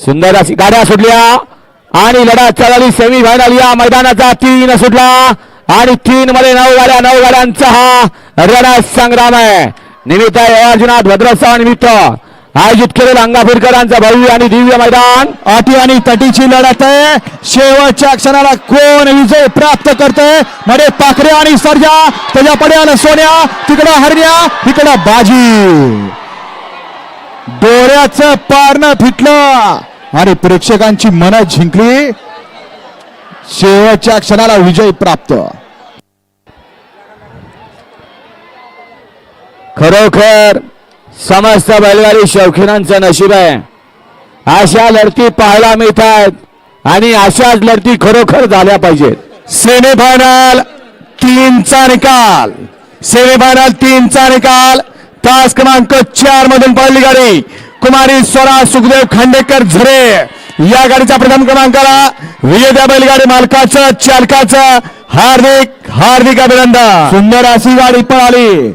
सुंदर अशी गाड्या सुटल्या आणि लढा चालली सेमी फायनल या मैदानाचा 3 सुटला आणि 3 मध्ये 9 गाड्यांचा हा रणा संग्राम आहे. निमित्त अर्जुनाथ भद्रसाव निमित्त आयोजित केलेला अंगापूरकरांचा भव्य आणि दिव्य मैदान. अटी आणि तटीची लढत आहे. शेवटच्या क्षणाला कोण विजय प्राप्त करतोय. मध्ये पाखरे आणि सर्जा, त्याच्या पड्याला सोन्या, तिकडं हरण्या, तिकडं बाजी. डोळ्याचं पारणं फिटलं आणि प्रेक्षकांची मनं जिंकली. शेवटच्या क्षणाला विजय प्राप्त. खरोखर समस्त बैलगाडी शौकीनांचं नशीब आहे. अशा लढती पाहायला मिळतात आणि अशाच लढती खरोखर झाल्या पाहिजेत. सेमीफायनल 3चा निकाल. सेमीफायनल 3चा निकाल. तास क्रमांक 4 मधून पडली गाडी कुमारी स्वरा सुखदेव खांडेकर झरे. या गाडीच्या प्रथम क्रमांकाला विजेत्या बैलगाडी मालकाचं चालकाचं हार्दिक हार्दिक अभिनंदन. सुंदर अशी गाडी पळाली.